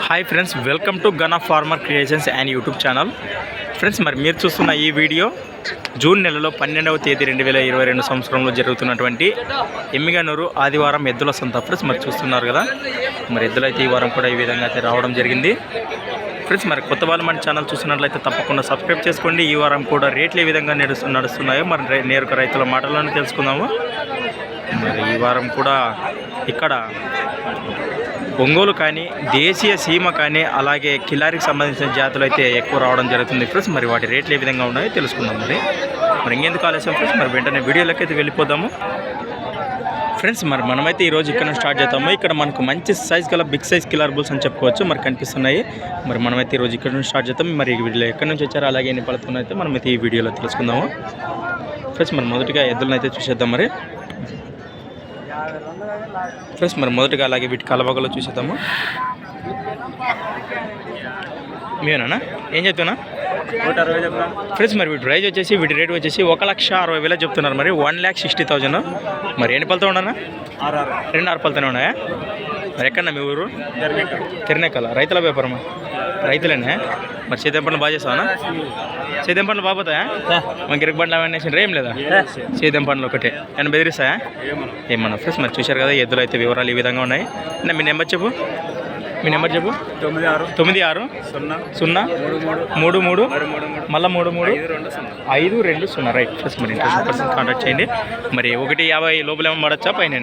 Hi friends, welcome to gun of farmer creations and YouTube channel. Friends, మరి మీరు చూస్తున్న ఈ వీడియో జూన్ నెలలో 12వ తేదీ 2022 సంవత్సరంలో జరుగుతున్నటువంటి ఎమ్మిగనూరు ఆదివారం ఎద్దుల సంత. ఫ్రెండ్స్, మరి చూస్తున్నారు కదా, మరి ఎద్దులైతే ఈ వారం కూడా ఈ విధంగా అయితే రావడం జరిగింది. ఫ్రెండ్స్, మరి కొత్త వాళ్ళు మన ఛానల్ చూసినట్లయితే తప్పకుండా సబ్స్క్రైబ్ చేసుకోండి. ఈ వారం కూడా రేట్లు ఏ విధంగా నడుస్తున్నాయో మరి నేరుగా రైతుల మాటలను తెలుసుకుందాము. మరి ఈ వారం కూడా ఇక్కడ ఒంగోలు కానీ, దేశీయ సీమ కానీ, అలాగే కిలారికి సంబంధించిన జాతులు అయితే ఎక్కువ రావడం జరుగుతుంది. ఫ్రెండ్స్, మరి వాటి రేట్లు ఏ విధంగా ఉన్నాయో తెలుసుకుందాం. మరి ఇంకెందుకు ఆలస్యం ఫ్రెండ్స్, మరి వెంటనే వీడియోలోకి అయితే వెళ్ళిపోదాము. ఫ్రెండ్స్, మరి మనమైతే ఈరోజు ఇక్కడ స్టార్ట్ చేద్దాము. ఇక్కడ మనకు మంచి సైజ్ గల బిగ్ సైజ్ కిలార్ బుల్స్ అని చెప్పుకోవచ్చు, మరి కనిపిస్తున్నాయి. మరి మనమైతే ఈరోజు ఇక్కడ నుంచి స్టార్ట్ చేద్దాం. మరి ఈ వీడియోలో ఎక్కడి నుంచి వచ్చారో, అలాగే ఎన్ని పడుతున్నాయో అయితే మనమైతే ఈ వీడియోలో తెలుసుకుందాము. ఫ్రెండ్స్, మరి మొదటిగా ఎద్దులను అయితే చూసేద్దాం. మరి ఫ్రెండ్స్, మరి మొదటిగా అలాగే వీటి కలబగలో చూసేద్దాము. మీరేనా ఏం చెప్తున్నా? 160 చెప్తున్నా. ఫ్రెండ్స్, మరి వీటి రేట్ వచ్చేసి 1,60,000 చెప్తున్నారు. మరి 1,60,000. మరి ఎన్ని పళ్ళతో ఉండనా? 2 6 పళ్ళతోనే ఉన్నాయా? మరి ఎక్కడన్నా మీ ఊరు? తిరణేకల. రైతుల వ్యాపారమా? రైతులేనా? మరి సేద్యం పనులు బాగా చేస్తావా? సేద్యం పనులు బాగుపోతాయా? మన గిరక బండ్లు అవన్నీ ఏం లేదా? సేద్యం పనులు ఒకటే ఏమైనా బెదిరిస్తాయా? ఏమన్నా? ఫ్రెండ్స్, మరి చూశారు కదా, ఎద్దులు అయితే వివరాలు ఈ విధంగా ఉన్నాయి. మీ నెంబర్ చెప్పు. 96 96 0 33 మళ్ళీ 33 520. రైట్. ఫ్రెండ్స్, మరి ఇంట్రెస్ట్ కాంటాక్ట్ చేయండి. మరి 150 లోపల ఏమో పడచ్చా? పైన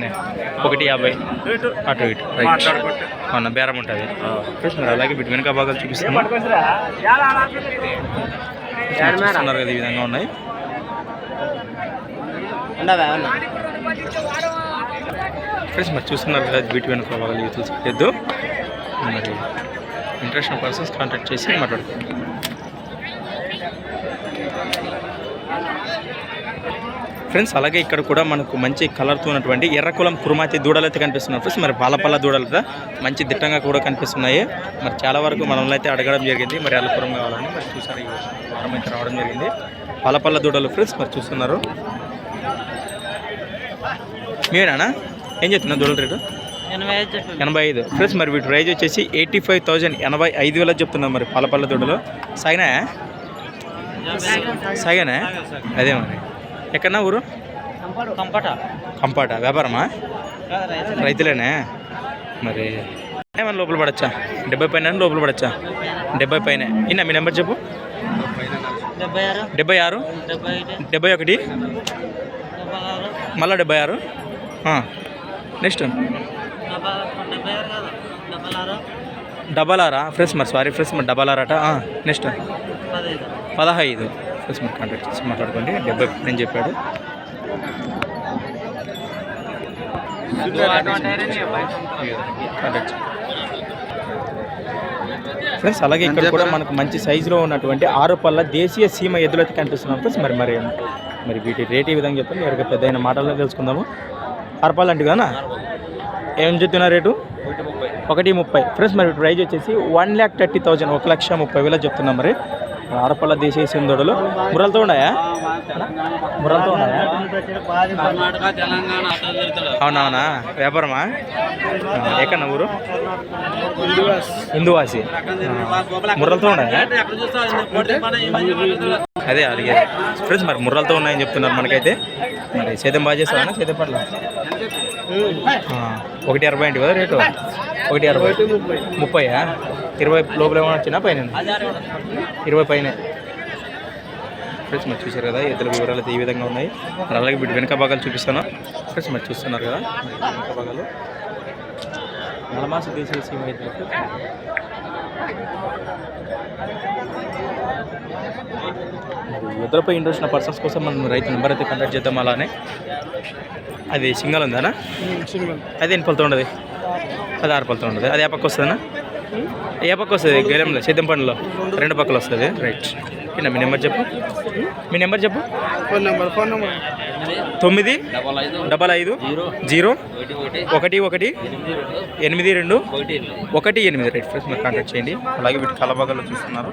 150 అటు ఇటు. రైట్. అవునా, బేరం ఉంటుంది. ఫ్రెండ్స్, మరి అలాగే వీటి వెనుక భాగాలు చూపిస్తాను. చూస్తున్నారు కదా, ఈ విధంగా ఉన్నాయి. ఫ్రెండ్స్, మరి చూస్తున్నారు కదా, వీటి వెనుక భాగాలు యూతులు చెప్పేద్దు. మరి ఇంట్రెస్ట్ పర్సన్స్ కాంటాక్ట్ చేసి మాట్లాడుకోండి. ఫ్రెండ్స్, అలాగే ఇక్కడ కూడా మనకు మంచి కలర్తో ఉన్నటువంటి ఎర్రకులం కురుమాతి దూడలు అయితే కనిపిస్తున్నాయి. ఫ్రెండ్స్, మరి పాలపల్ల దూడలు కూడా మంచి దిట్టంగా కూడా కనిపిస్తున్నాయి. మరి చాలా వరకు మనల్ని అయితే అడగడం జరిగింది, మరి ఎర్రకురం కావాలని. మరి చూసారు, ఈ వారం అయితే రావడం జరిగింది పాలపల్ల దూడలు. ఫ్రెండ్స్, మరి చూస్తున్నారు. మీరేనా ఏం చెప్తున్నా? దూడల రేటు 85. ఫ్రెండ్స్, మరి వీటి ప్రైజ్ వచ్చేసి 85,000 85,000 చెప్తున్నాం. మరి పాలపల్ల దూడలు సాగానా? అదే మరి ఎక్కడన్నా ఊరు? కంపాట. వ్యాపారమా? రైతులేనా? మరి ఏమన్నా లోపల పడచ్చా? 70 పైన లోపల పడచ్చా? 70 పైన. ఇన్నా మీ నెంబర్ చెప్పు. 76 71 మళ్ళీ 76. నెక్స్ట్ 66. ఫ్రెండ్స్, మరి సారీ ఫ్రెండ్స్, మరి 66 అట. నెక్స్ట్ 15. ఫ్రెండ్స్, మరి కాంటాక్ట్ చేసి మాట్లాడుకోండి. 70 నేను చెప్పాడు. ఫ్రెండ్స్, అలాగే ఇక్కడ కూడా మనకు మంచి సైజులో ఉన్నటువంటి 6 పళ్ళ దేశీయ సీమ ఎద్దులైతే కనిపిస్తున్నాం. ఫ్రెండ్స్, మరి వీటి రేట్ ఈ విధంగా చెప్తాను. ఎవరికి పెద్ద అయిన మాటల్లో తెలుసుకుందాము. 6 పళ్ళు అంటే కదా, ఏం చెప్తున్నా రేటు? 1,30. ఫ్రెండ్స్, మరి ప్రైజ్ వచ్చేసి 1,30,000 1,30,000 చెప్తున్నాం. మరి 6 పళ్ళ దేశీయ సీమ దూడలు ముర్రలతో ఉన్నాయా? అవునవునా, వ్యాపారమా? ఎక్కడన్నా ఊరు? హిందూవాసి. ముర్రలతో ఉన్నాయా? అదే అడిగే. ఫ్రెండ్స్, మరి ముర్రలతో ఉన్నాయని చెప్తున్నారు మనకైతే. మరి సేద్యం బాగా చేస్తావా? సేద్యం పట్ల 1,60 అంటే కదా రేటు? 1,60 30. 20 లోపల ఏమైనా వచ్చినా పైన? 20 పైన. ఫ్రెండ్స్, మరి చూసారు కదా, ఎద్దుల వివరాలు అయితే ఈ విధంగా ఉన్నాయి. మరి అలాగే వీటి వెనుక భాగాలు చూపిస్తాను. ఫ్రెండ్స్, మరి చూస్తున్నారు కదా, వెనుక భాగాలు నలమాస దేశీయ సీమ ఎద్దులకు. ఎద్దులపై ఇంట్రెస్ట్ ఉన్న పర్సన్స్ కోసం మనం రైతు నెంబర్ అయితే కాంటాక్ట్ చేద్దాం. అలానే అది సింగల్ ఉందానా? అది ఎన్ని పళ్ళతో ఉండదు? 16 పళ్ళతో ఉండదు. అది ఏ పక్క వస్తుందన్నా? ఏ పక్క వస్తుంది? గెలంలో సేద్యం పనుల్లో 2 పక్కలు వస్తుంది. రైట్. మీ నెంబర్ చెప్పు. Phone number 955 0 11 82 18. రైట్. ఫ్రెండ్స్, మీరు కాంటాక్ట్ చేయండి. అలాగే వీటి కలబాగాల్లో చూస్తున్నారు.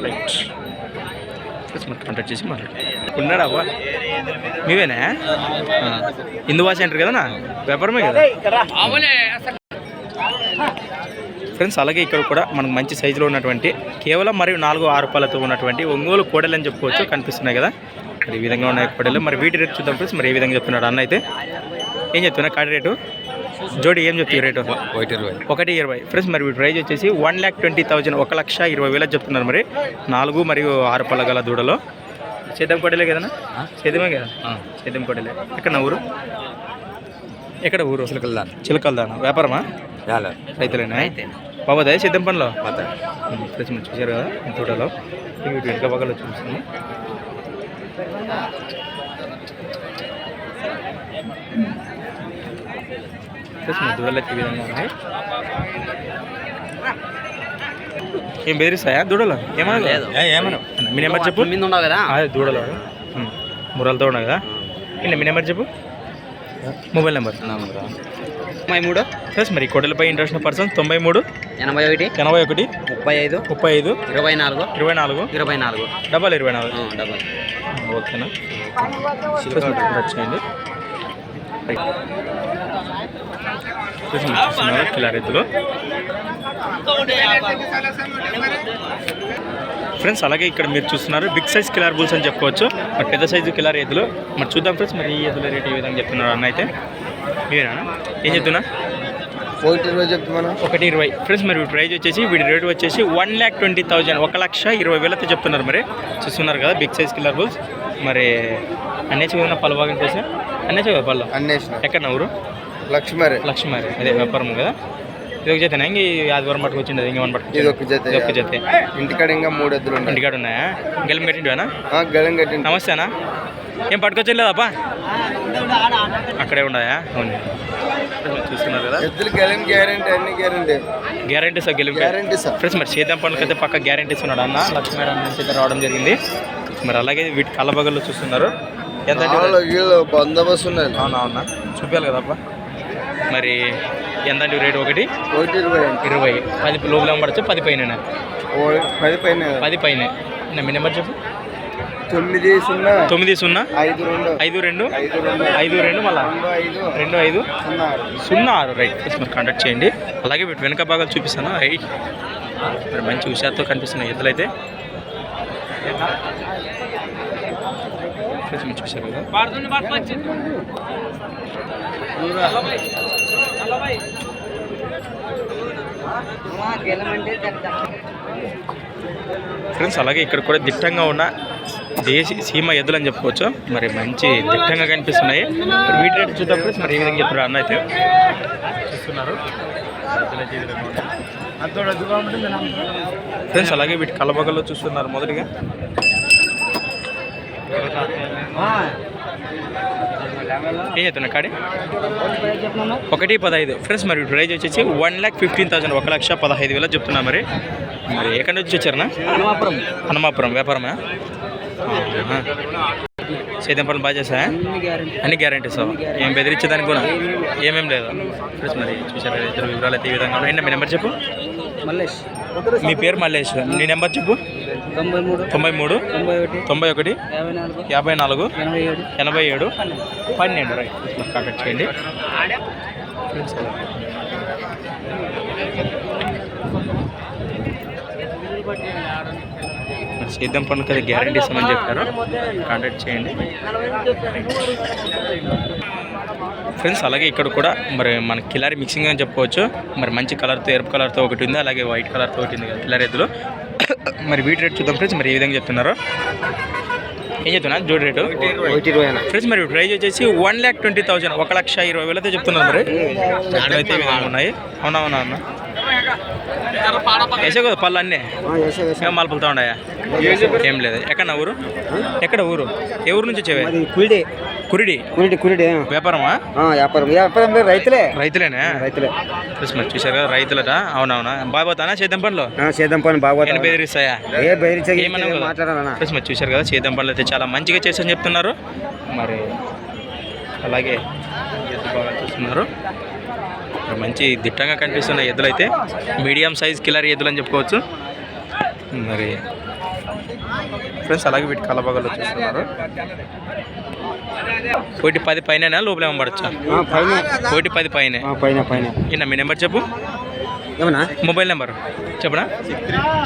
రైట్. మనకు కాంటాక్ట్ చేసి మాట్లాడు. ఉన్నాడా అవ్వ మీవేనా? హిందూ భాష అంటారు కదా, వ్యాపారమే కదా ఫ్రెండ్స్. అలాగే ఇక్కడ కూడా మనకు మంచి సైజులో ఉన్నటువంటి కేవలం మరియు 4-6 పళ్ళతో ఉన్నటువంటి ఒంగోలు కోడలు అని చెప్పుకోవచ్చు, కనిపిస్తున్నాయి కదా. మరి ఈ విధంగా ఉన్నాయి కోడలు. మరి వీటి రేటు చూద్దాం ఫ్రెండ్స్. మరి ఏ విధంగా చెప్తున్నాడు అన్న అయితే ఏం చెప్తున్నా కాడి రేటు జోడి ఏం చెప్తాయి రేటు? 1,20,000 ఫ్రెండ్స్. మరి వీటి ప్రైజ్ వచ్చేసి 1,20,000 1,20,000 చెప్తున్నారు. మరి 4 మరియు 6 పళ్ళ గల దూడలో సేద్యం కోడలే కదన్నా? సేద్యమే కదా, సేద్యం కోడలే. ఎక్కడ ఊరు? ఎక్కడ ఊరు? చిలకల్దాన. వ్యాపారమా? రైతులేనా? బాబోదా సిద్ధం పనిలో ఫ్రెండ్స్ మీరు చూసారు కదా దూడలో. వీటి వెనుక భాగాలు చూస్తుంది. దూడలు అయితే ఈ విధంగా ఉన్నాయి. ఏం బెదిరిస్తాయా దూడలు? ఏమన్నా మీ నెంబర్ చెప్పు. అదే దూడలు మురలతో ఉన్నాయి కదా. మీ నెంబర్ చెప్పు, మొబైల్ నెంబర్. 33 ప్లస్ మరి కోడలపై ఇంట్రెస్ట్ ఉన్న పర్సన్ 93 81 81 35 35 24 24 24 24. ఓకేనా? వచ్చేయండి. కిలా రైతులు ఫ్రెండ్స్. అలాగే ఇక్కడ మీరు చూస్తున్నారు బిగ్ సైజ్ కిలార్ బుల్స్ అని చెప్పుకోవచ్చు. మరి పెద్ద సైజు కిలార్ ఎద్దులు మరి చూద్దాం ఫ్రెండ్స్. మరి ఈ ఎద్దుల రేట్ ఏ విధంగా చెప్తున్నారు అన్న అయితే మీరేనా? ఏం చెప్తున్నా? 1,20,000 చెప్తున్నా. 1,20,000 ఫ్రెండ్స్. మరి వీటి ప్రైజ్ వచ్చేసి వీటి రేట్ వచ్చేసి 1,20,000 1,20,000 చెప్తున్నారు. మరి చూస్తున్నారు కదా బిగ్ సైజ్ కిలార్ బుల్స్. మరి అన్నేసి కదా పళ్ళు బాగా కోసం అన్నేసి కదా పళ్ళు ఎక్కడ ఊరు? లక్ష్మీ అదే వ్యాపారం కదా. ఇది ఒక జతనా? ఇంక ఆదివారం పట్టుకు వచ్చింది ఇంకేమన్నా పట్టుకు? ఇది ఒక జత. ఇంటికాడ ఇంకా 3 ఎద్దులు ఉన్నాయి. ఇంటికాడ ఉన్నాయా? గెలం కట్టింటివేనా? గెలం కట్టి. నమస్తేనా? ఏం పట్టుకొచ్చలేదప్పా? అక్కడే ఉన్నాయా? అవును చూస్తున్నారు కదా ఎద్దులు గెలం గ్యారెంటీ, అన్ని గ్యారెంటీ సార్. గెలం గ్యారెంటీ సార్ ఫ్రెండ్స్. మరి సేద్యం పనులకి అయితే పక్క గ్యారెంటీస్ ఉన్నాడు అన్న. లక్ష్మీ నుంచి అయితే రావడం జరిగింది. మరి అలాగే వీటి కళ్ళబగల్లో చూస్తున్నారు. ఎంత బందోబస్తు ఉన్నాయి. అవునా చూపించాలి కదప్పా. మరి ఎంత రేటు? 1,20,000 10 లోపల పడచ్చు. 10 పైన 10 పైన. మీ నెంబర్ చెప్పు. 90 50 52 మళ్ళీ 25 06 రైట్. మరి కాంటాక్ట్ చేయండి. అలాగే వీటి వెనక భాగాలు చూపిస్తాను. మరి మంచి హుషారుతో కనిపిస్తున్నాయి ఎద్దులు అయితే చూసారు కదా. ఫ్రెండ్స్ అలాగే ఇక్కడ కూడా దిట్టంగా ఉన్న దేశీ సీమ ఎద్దులు అని చెప్పుకోవచ్చు. మరి మంచి దిట్టంగా కనిపిస్తున్నాయి. మరి వీటి రేటు చూద్దాం ఫ్రెండ్స్. మరి ఏ విధంగా చెప్తారు అన్న అయితే చూస్తున్నారు ఫ్రెండ్స్. అలాగే వీటి కలబగల్లో చూస్తున్నారు. మొదటిగా ఏం చెప్తున్నా కాడి? 1,15,000 ఫ్రెండ్స్. మరి ప్రైజ్ వచ్చేసి 1,15,000 1,15,000 చెప్తున్నా. మరి ఎక్కడి నుంచి వచ్చారనా? హనుమాపురం. వ్యాపారమా? సేద్యం పనులు బాగా చేసా? అన్ని గ్యారెంటీస్. ఏం బెదిరించేదానికి కూడా ఏమేం లేదు ఫ్రెండ్స్. మరి చూసారా ఇద్దరు వివరాలు అయితే ఈ విధంగా ఉన్నాయి. మీ నెంబర్ చెప్పు. మల్లేష్. మీ పేరు మల్లేష్. నీ నెంబర్ చెప్పు. 93 91 54 87 12 రైట్. కాంటాక్ట్ చేయండి. సేద్యం పనులు కదా గ్యారెంటీ ఇస్తామని చెప్పారు. కాంటాక్ట్ చేయండి ఫ్రెండ్స్. అలాగే ఇక్కడ కూడా మరి మన కిలారి మిక్సింగ్ అని చెప్పుకోవచ్చు. మరి మంచి కలర్తో ఎరుపు కలర్తో ఒకటి ఉంది, అలాగే వైట్ కలర్తో ఒకటి ఉంది కదా కిలారి ఎద్దులు. మరి వీటి రేట్ చూద్దాం ఫ్రెండ్స్. మరి ఏ విధంగా చెప్తున్నారు? ఏం చెప్తున్నా జోడి రేటు? 1,20,000 ఫ్రెండ్స్. మరి ప్రైజ్ వచ్చేసి 1,20,000 1,20,000 చెప్తున్నారు. మరి అయితే ఈ విధంగా ఉన్నాయి. అవునా అన్న వేసే కదా పళ్ళు అన్నీ ఏం మాల్పులుతా ఉన్నాయా? ఏం లేదు. ఎక్కడ ఊరు? ఎక్కడ ఊరు? ఏ ఊరు నుంచి వచ్చేవే? కురిడి. వ్యాపారమా? రైతులేనా? మరి చూసారు కదా రైతులట. అవునవునా? బాగోతానా సేద్యం పనులు? బెదిరిస్తాయా? మరి చూసారు కదా సేద్యం పనులు అయితే చాలా మంచిగా చేసని చెప్తున్నారు. మరి అలాగే ఎద్దు బాగా చూస్తున్నారు. మంచి దిట్టంగా కనిపిస్తున్న ఎద్దులు అయితే మీడియం సైజ్ కిల్లర్ ఎద్దులు అని చెప్పుకోవచ్చు. మరి ఫ్రెండ్స్ అలాగే వీటి కలబాగాలు చూస్తున్నారు. ఒకటి 10 పైన లోపల ఏమబడచ్చా? ఒకటి 10 పైన. ఇన్న మీ నెంబర్ చెప్పు. మొబైల్ నెంబర్ చెప్పనా?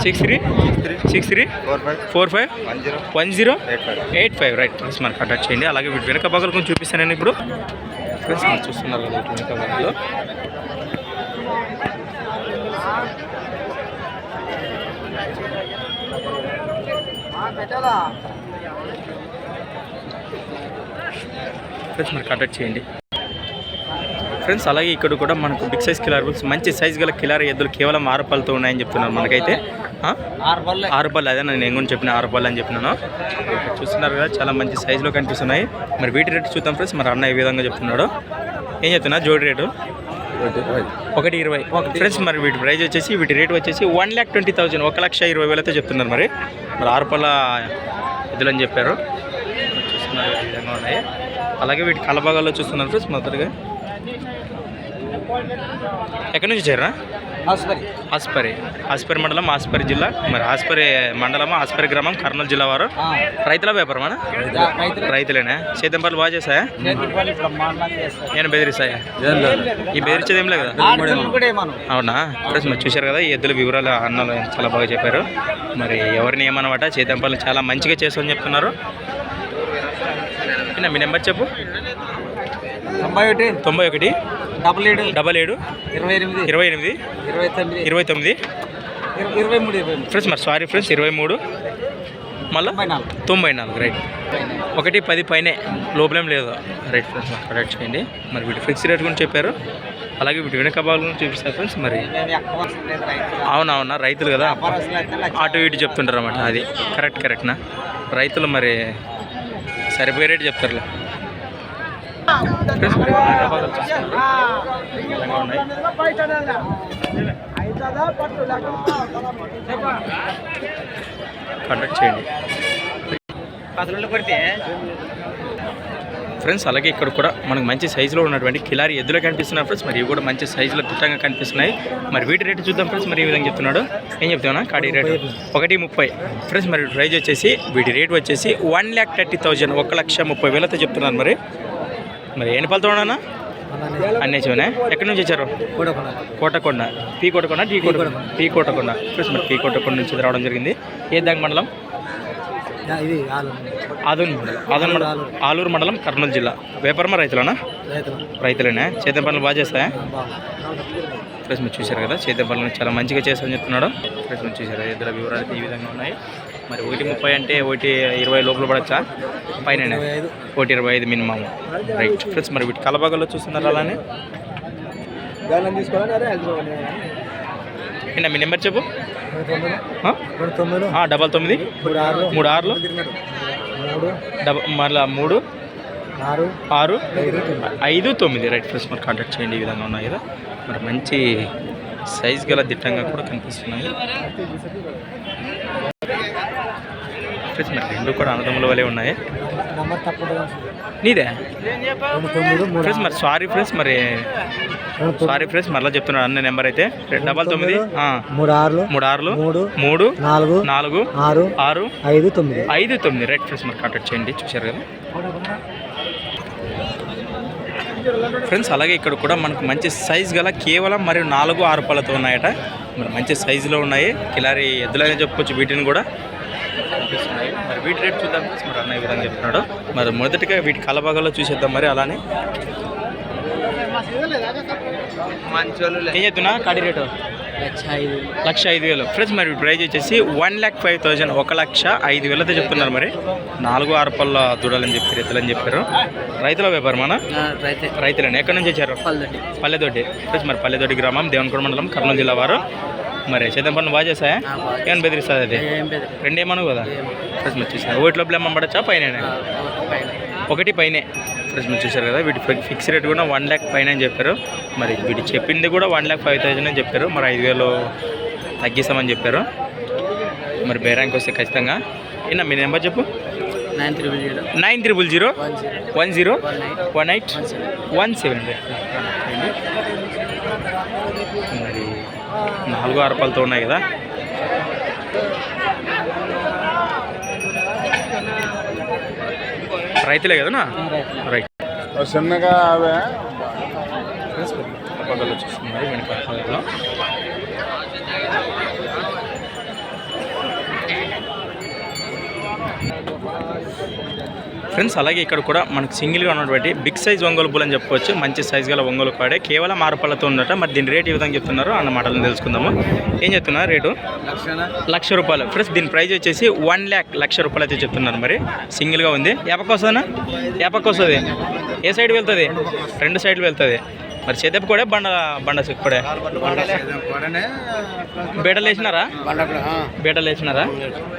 6363451085 రైట్. ఫ్రెండ్స్ మనకు కాంటాక్ట్ చేయండి. అలాగే వీటి వెనక భాగాలు కొంచెం చూపిస్తాను నేను ఇప్పుడు. ఫ్రెండ్స్ మీరు చూస్తున్నారు కదా వెనక భాగాలు. ఫ్రెండ్స్ మరి కాంటాక్ట్ చేయండి. ఫ్రెండ్స్ అలాగే ఇక్కడ కూడా మనకు బిగ్ సైజ్ కిలార్ బుల్స్, మంచి సైజ్ గల కిలార్ ఎద్దులు కేవలం 6 పళ్ళతో ఉన్నాయని చెప్తున్నారు మనకైతే. 6 పళ్ళు అదే నేను కూడా చెప్పిన 6 పళ్ళు అని చెప్పినాను. చూస్తున్నారు కదా చాలా మంచి సైజులో కనిపిస్తున్నాయి. మరి వీటి రేటు చూద్దాం ఫ్రెండ్స్. మరి అన్న ఈ విధంగా చెప్తున్నాడు. ఏం చెప్తున్నా జోడి రేటు? 1,20,000 ఫ్రెండ్స్. మరి వీటి ప్రైజ్ వచ్చేసి వీటి రేటు వచ్చేసి 1,20,000 1,20,000 చెప్తున్నారు. మరి 6 పళ్ళ ఎద్దులు అని చెప్పారు. చూస్తున్నారు ఈ విధంగా ఉన్నాయి. అలాగే వీటి కలబాగాల్లో చూస్తున్నారు ఫ్రెండ్స్. మొదటిగా ఎక్కడి నుంచి వచ్చారా? ఆస్పరి మండలం, ఆస్పరి జిల్లా. మరి ఆస్పరి మండలమా, ఆస్పరి గ్రామం, కర్నూలు జిల్లా వారు. రైతుల వ్యాపారమా? రైతులేనా? సేద్యం పనులు బాగా చేస్తాయా? నేను బెదిరిస్తాయా? ఈ బెదిరించేది ఏం లేదు కదా? అవునా? ఫ్రెండ్స్ మరి చూశారు కదా ఈ ఎద్దుల వివరాలు అన్నలు చాలా బాగా చెప్పారు. మరి ఎవరిని ఏమన్నమాట సేద్యం పనులు చాలా మంచిగా చేస్తామని చెప్తున్నారు. మీ నెంబర్ చెప్పు. 91 77 28 29 ఫ్రెండ్స్. మరి సారీ ఫ్రెండ్స్ 23 మళ్ళీ 94 రైట్. 1,10 పైనే లోపలేం లేదు రైట్. ఫ్రెండ్స్ మరి కరెక్ట్ చేయండి. మరి వీటి ఫిక్స్ రేట్ గురించి చెప్పారు. అలాగే వీటి వెనక భాగాల గురించి చూపిస్తారు ఫ్రెండ్స్. మరి అవునవునా రైతులు కదా అటు ఇటు చెప్తుంటారు అన్నమాట. అది కరెక్ట్నా? రైతులు మరి సరిపోయే రేటు చెప్తారులే. కాంటాక్ట్ చేయండి ఫ్రెండ్స్. అలాగే ఇక్కడ కూడా మనకు మంచి సైజులో ఉన్నటువంటి కిలారి ఎద్దులు కనిపిస్తున్నాయి ఫ్రెండ్స్. మరి ఇవి కూడా మంచి సైజులో దిట్టంగా కనిపిస్తున్నాయి. మరి వీటి రేటు చూద్దాం ఫ్రెండ్స్. మరి ఈ విధంగా చెప్తున్నాడు. ఏం చెప్తున్నా కాడి రేటు 1,30,000 ఫ్రెండ్స్. మరి ప్రైజ్ వచ్చేసి వీటి రేటు వచ్చేసి 1,30,000 1,30,000 చెప్తున్నారు. మరి ఎన్ని పళ్ళతో ఉన్నానా? అన్నేచోనే. ఎక్కడి నుంచి వచ్చారు? కోటకొండ. T Kotakonda friends. మరి టీ కోటకొండ నుంచి రావడం జరిగింది. ఏ దాని మండలం? ఆలూరు మండలం, కర్నూలు జిల్లా. వ్యాపారమా రైతులనా? రైతులేనా? సేద్యం పనులు బాగా చేస్తాయా? ఫ్రెండ్స్ మీరు చూశారు కదా సేద్యం పనులు చాలా మంచిగా చేస్తామని చెప్తున్నాడు. ఫ్రెండ్స్ మీరు చూశారు ఇద్దరు వివరాలు ఈ విధంగా ఉన్నాయి. మరి 1,30 అంటే 1,20 లోపల పడచ్చా? పైన 1,25 మినిమం రైట్. ఫ్రెండ్స్ మరి వీటి కలబాగాల్లో చూస్తున్నారు. అలానే మీ నెంబర్ చెప్పు. 99 36 మళ్ళీ 3 6 5 9 రైట్. ఫ్రెండ్స్ మరి కాంటాక్ట్ చేయండి. ఈ విధంగా ఉన్నాయి కదా. మరి మంచి సైజ్ గల దిట్టంగా కూడా కనిపిస్తున్నాయి ఫ్రెండ్స్. మరి రెండు కూడా అన్నదమ్ముల వలె ఉన్నాయి. నీదే ఫ్రెండ్స్. మరి సారీ ఫ్రెండ్స్ మరలా చెప్తున్నాడు అన్న నెంబర్ అయితే 99 36 3 4 6 5 9 రైట్. ఫ్రెండ్స్ మరి కాంటాక్ట్ చేయండి. చూశారు కదా ఫ్రెండ్స్. అలాగే ఇక్కడ కూడా మనకు మంచి సైజ్ గల కేవలం మరియు 4-6 పళ్ళతో ఉన్నాయట. మరి మంచి సైజులో ఉన్నాయి కిలారి ఎద్దులనే చెప్పుకోవచ్చు. వీటిని కూడా కనిపిస్తున్నాయి. మరి వీటి రేట్ చూద్దాం ఫ్రెండ్స్. మరి అన్న ఈ విధంగా చెప్తున్నాడు. మరి మొదటిగా వీటి కలబాగాల్లో చూసేద్దాం. మరి అలానే ఏం చెప్తున్నా కాడి రేటు 1,05,000 ఫ్రెండ్స్. మరి ప్రైజ్ వచ్చేసి 1,05,000 1,05,000 చెప్తున్నారు. మరి 4-6 పళ్ళ దూడాలని చెప్పారు, ఎద్దులని చెప్పారు. రైతుల వ్యాపారమా? రైతులని. ఎక్కడి నుంచి వచ్చారు? పల్లెదొడ్డి ఫ్రెండ్స్. మరి పల్లెదొడ్డి గ్రామం, దేవనకొండ మండలం, కర్నూలు జిల్లా వారు. మరి సేద్యం పనులు బాగా చేస్తాయా? ఏమైనా బెదిరిస్తుంది? అది రెండేమను కదా ఫ్రెండ్స్. మీరు చూసారు ఒకటి లోపల ఏమన్నా పైన 1 పైనే ఫ్రెండ్స్. మీరు చూసారు కదా వీటి ఫిక్స్ రేట్ కూడా 1,00,000 పైన అని చెప్పారు. మరి వీటి చెప్పింది కూడా 1,05,000 అని చెప్పారు. మరి 5,000 తగ్గిస్తామని చెప్పారు. మరి బేరానికి వస్తే ఖచ్చితంగా. ఏనా మీ నెంబర్ చెప్పు. 9300 10 18 17. మరి 4-6 పళ్ళతో ఉన్నాయి కదా. రైతులే కదనా రైట్ చిన్నగా అవే పగలు వచ్చేస్తున్నారు వెనుక ఫ్రెండ్స్. అలాగే ఇక్కడ కూడా మనకు సింగిల్గా ఉన్నటువంటి బిగ్ సైజ్ ఒంగోలు బుల్ అని చెప్పుకోవచ్చు. మంచి సైజ్ గల ఒంగోలు కాడే కేవలం 6 పళ్ళతో ఉన్నట. మరి దీని రేట్ ఏ విధంగా చెప్తున్నారు అన్న మాటలను తెలుసుకుందాము. ఏం చెప్తున్నారు రేటు? 1,00,000 రూపాయలు. ఫ్రెండ్స్ దీని ప్రైస్ వచ్చేసి 1,00,000 రూపాయలు అయితే చెప్తున్నారు. మరి సింగిల్గా ఉంది. ఏ పక్క వస్తుందన్నా? ఏ పక్క వస్తుంది? ఏ సైడ్ వెళ్తుంది? 2 సైడ్లు వెళ్తుంది. మరి చేదెప్ప కూడా బండ కూడా బేటలు వేసినారా? బేటలు వేసినారా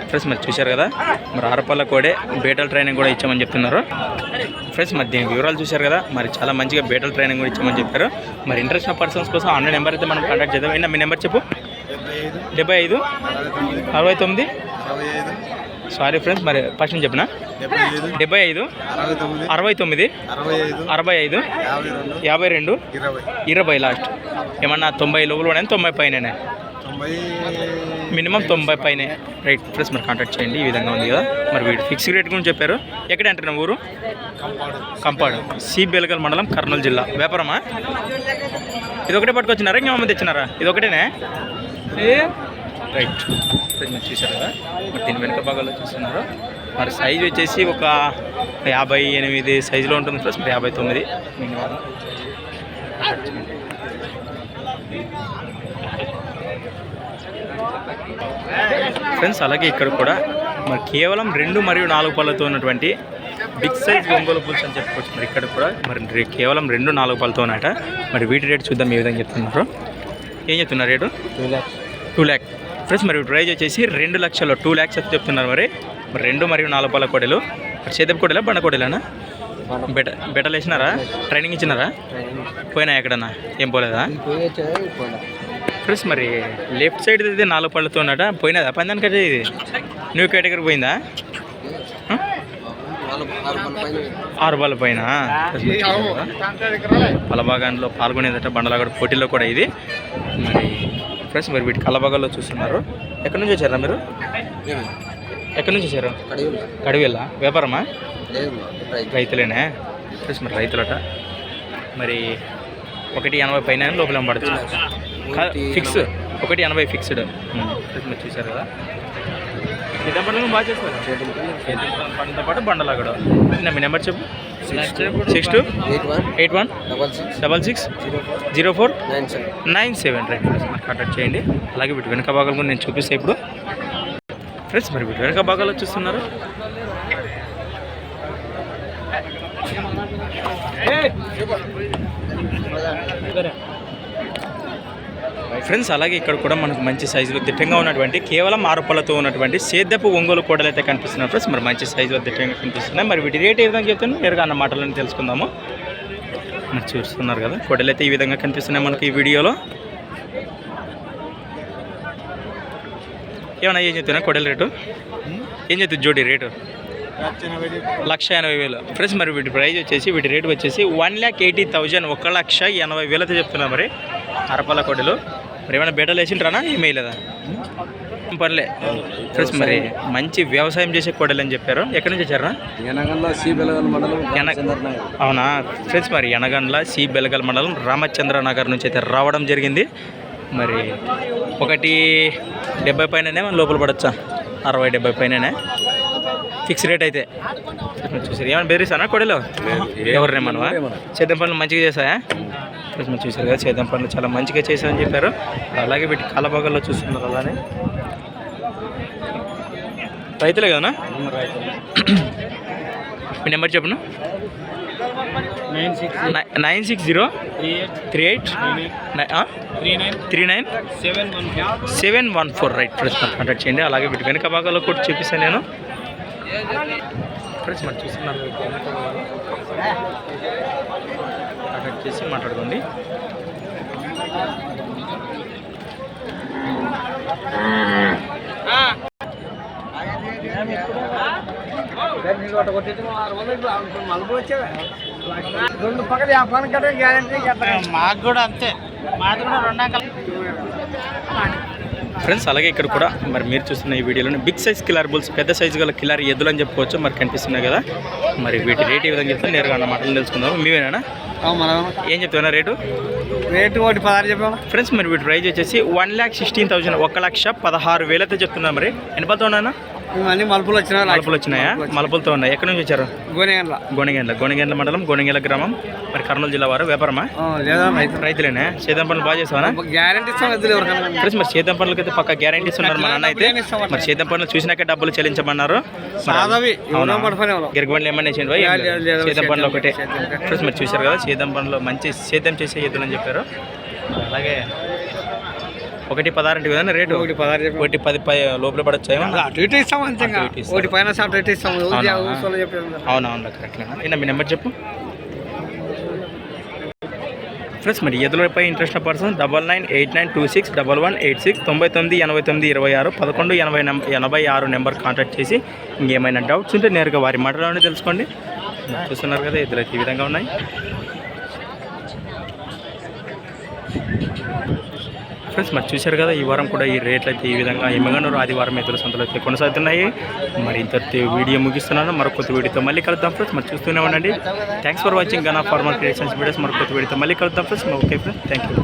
ఫ్రెండ్స్? మరి చూశారు కదా, మరి 6 పళ్ళ కోడే బేటల్ ట్రైనింగ్ కూడా ఇచ్చామని చెప్తున్నారు ఫ్రెండ్స్. మరి దీని వివరాలు చూశారు కదా, మరి చాలా మంచిగా బేటల్ ట్రైనింగ్ కూడా ఇచ్చామని చెప్పారు. మరి ఇంట్రెస్ట్ ఉన్న పర్సన్స్ కోసం ఆన్లైన్ నెంబర్ అయితే మనం కాంటాక్ట్ చేద్దాం. అయినా మీ నెంబర్ చెప్పు. 75 69 సారీ ఫ్రెండ్స్, మరి ఫస్ట్ నేను చెప్పిన 75 69 65 52 20 లాస్ట్. ఏమన్నా 90 లోపల ఉన్నాయి? 90 పైన మినిమం 90 పైన రైట్ ఫ్రెండ్స్. మరి కాంటాక్ట్ చేయండి. ఈ విధంగా ఉంది కదా. మరి వీటి ఫిక్స్డ్ రేట్ గురించి చెప్పారు. ఎక్కడ అంటున్నా ఊరు? కంపాడు, సి బెలగల్ మండలం, కర్నూలు జిల్లా. వ్యాపారమా? ఇది ఒకటే పట్టుకొచ్చినారా? ఇంకేమన్నా తెచ్చినారా? ఇది ఒకటేనే రైట్ ఫ్రెండ్స్. మీరు చూసారు కదా, మరి దీని వెనుక భాగాల్లో చూస్తున్నారు. మరి సైజు వచ్చేసి ఒక 58 సైజులో ఉంటుంది ఫ్రెండ్స్. మరి 59 మినిమం. ఫ్రెండ్స్ అలాగే ఇక్కడ కూడా మరి కేవలం 2 మరియు 4 పళ్ళతో ఉన్నటువంటి బిగ్ సైజ్ ఒంగోలు బుల్స్ అని చెప్పుకోవచ్చు. మరి ఇక్కడ కూడా మరి కేవలం 2, 4 పళ్ళతో ఉన్నాయట. మరి వీటి రేట్ చూద్దాం ఏ విధంగా చెప్తున్నారు. ఏం చెప్తున్నారు రేటు? 2 lakh friends. మరి ప్రైజ్ వచ్చేసి 2 లక్షలు 2 lakhs అయితే చెప్తున్నారు. మరి 2 మరియు 4 పళ్ళ కోడలు. చేదెప్ప కోడలా బండ కోడలేనా? బెటలు వేసినారా? ట్రైనింగ్ ఇచ్చినారా? పోయినా ఎక్కడన్నా? ఏం పోలేదా ఫ్రెండ్స్? మరి లెఫ్ట్ సైడ్ అయితే 4 పళ్ళతో ఉన్నట. పోయినదా పందానికి? అయితే ఇది న్యూ కేటగిరీ పోయిందా? 6 బాల్ పైన పలభాగాల్లో పాల్గొనేదట. బండలాగడ పోటీలో కూడా ఇది. మరి ఫ్రెండ్స్ మరి వీటి కలభాగాల్లో చూస్తున్నారు. ఎక్కడి నుంచి వచ్చారా మీరు? ఎక్కడి నుంచి వచ్చారు? కడివెళ్ళ. వ్యాపారమా? రైతులేనే ఫ్రెండ్స్. మరి రైతులట. మరి 180 పైన లోపల పడచ్చు ఫిక్స్. 180 fixed friends. మీరు చూసారు కదా. చేద్దాం పండుగ బాగా చేస్తారు. పండుగతో పాటు బండలాగడ. మీ నెంబర్ చెప్పు. 6281 66 04 97 రైట్ ఫ్రెండ్స్. మరి కాంటాక్ట్ చేయండి. అలాగే వీటి వెనుక భాగాలు కూడా నేను చూపిస్తాను ఇప్పుడు ఫ్రెండ్స్. మరి వీటి వెనుక భాగాలు చూస్తున్నారు. ఫ్రెండ్స్ అలాగే ఇక్కడ కూడా మనకు మంచి సైజులో దిట్టంగా ఉన్నటువంటి కేవలం 6 పళ్ళతో ఉన్నటువంటి సేద్యపు ఒంగోలు కోడలు అయితే కనిపిస్తున్నాయి ఫ్రెండ్స్. మరి మంచి సైజులో దిట్టంగా కనిపిస్తున్నాయి. మరి వీటి రేట్ ఏ విధంగా చెప్తాను నేరుగా అన్న మాటలను తెలుసుకుందాము. మరి చూస్తున్నారు కదా, కోడలు అయితే ఈ విధంగా కనిపిస్తున్నాయి మనకి ఈ వీడియోలో. ఏమన్నా ఏం చెప్తున్నా కోడల రేటు? ఏం చెప్తుంది జోడీ రేటు? 1,80,000 ఫ్రెండ్స్. మరి వీటి ప్రైజ్ వచ్చేసి వీటి రేటు వచ్చేసి 1,80,000 1,80,000 అయితే చెప్తున్నారు. మరి 6 పళ్ళ కోడలు. మరి ఏమైనా బేటలు వేసింటారా? ఏమీ లేదా? పర్లే ఫ్రెండ్స్. మరి మంచి వ్యవసాయం చేసే కోడలు అని చెప్పారు. ఎక్కడి నుంచి వచ్చారా? అవునా ఫ్రెండ్స్. మరి యనగండ్ల సి బెలగల్ మండలం రామచంద్ర నగర్ నుంచి అయితే రావడం జరిగింది. మరి 170 పైననే మనం లోపల పడచ్చా? 60-70 పైననే ఫిక్స్ రేట్ అయితే చూసారు. ఏమైనా బెదిరిస్తానా కోడలు? ఎవరినేమన్నా చేద్దాం పనులు మంచిగా చేసాయా? మీరు చూసారు కదా, చేద్దాం పనులు చాలా మంచిగా చేశామని చెప్పారు. అలాగే వీటి కాలభాగాల్లో చూస్తున్నారు. అలానే రైతులే కదనా? మీ నెంబర్ చెప్పను. 960 38 39 714 రైట్ ఫ్రెండ్స్. కాంటాక్ట్ చేయండి. అలాగే వీటి వెనుక భాగాల్లో కూడా చూపిస్తాను నేను ఫ్రెండ్స్. మరి చూస్తున్నారు, కాంటాక్ట్ చేసి మాట్లాడుకోండి. మాకు కూడా అంతే. మాది కూడా 2 అంకల్. ఫ్రెండ్స్ అలాగే ఇక్కడ కూడా మరి మీరు చూస్తున్న ఈ వీడియోలో బిగ్ సైజ్ కిలార్ బుల్స్ పెద్ద సైజు గల కిలార్ ఎద్దులు అని చెప్పుకోవచ్చు మరి కనిపిస్తున్నాయి కదా మరి వీటి రేట్ ఏ విధంగా చెప్తాను నేరుగా అన్న మాటలు తెలుసుకుందాం మీవేనా ఏం చెప్తున్నా రేటు రేటు 1,16 చెప్పాము ఫ్రెండ్స్ మరి వీటి ప్రైస్ వచ్చేసి 1,16,000 1,16,000 చెప్తున్నా మరి ఎన్ని పలుతో ఉన్నా ఇవన్నీ మలుపులు వచ్చినాయి మలుపులు వచ్చినాయా మలుపులతో ఉన్నాయి ఎక్కడి నుంచి వచ్చారు గోనెగండ్ల గోనెగండ్ల మండలం గోనెగండ్ల గ్రామం మరి కర్నూలు జిల్లా వారు వ్యాపారమా లేదా రైతులేనే సేద్యం పనులు బాగా చేస్తావా గ్యారంటీ ఇస్తాం ఎద్దులు ఎవరికైనా ఫ్రెండ్స్ మరి సేద్యం పనులకి అయితే పక్క గ్యారంటీస్ ఉన్నారు మా నాన్న అయితే మరి సేద్యం పనులు చూసినాక డబ్బులు చెల్లించమన్నారు గిరిగబండ్లు ఏమన్నా వేసిండు సేద్యం పనులు ఒకటే ఫ్రెండ్స్ మరి చూశారు కదా సేద్యం పనులు మంచి సేద్యం చేసే ఎద్దులు అని చెప్పారు అలాగే 1,16 కదా రేటు 1,10 లోపల పడొచ్చు అటు ఇటు ఇస్తాం అంతే ఒకటి పైన షాప్ రేట్ ఇస్తాం అవునవును కరెక్ట్లేనా అయినా మీ నెంబర్ చెప్పు ఫ్రెండ్స్ మరి ఎదులపై ఇంట్రెస్ట్ పర్సన్ 9989261186 998926 నెంబర్ కాంటాక్ట్ చేసి ఇంకేమైనా డౌట్స్ ఉంటే నేరుగా వారి మాటలోనే తెలుసుకోండి చూస్తున్నారు కదా ఎదురైతే ఈ విధంగా ఉన్నాయి ఫ్రెండ్స్ మరి చూశారు కదా ఈ వారం కూడా ఈ రేట్లు అయితే ఈ విధంగా ఎమ్మిగనూరు ఆదివారం ఎదురు సంతలు అయితే కొనసాగుతున్నాయి మరి ఇంత వీడియో ముగిస్తున్నాను మరొక వీడియోతో మళ్ళీ కలుద్దాం ఫ్రెండ్స్ మరి చూస్తూనే ఉండండి థ్యాంక్స్ ఫర్ వాచింగ్ గనా ఫార్మర్ క్రియేషన్స్ వీడియోస్ మరొక వీడియోతో మళ్ళీ కలుద్దాం friends okay friends thank you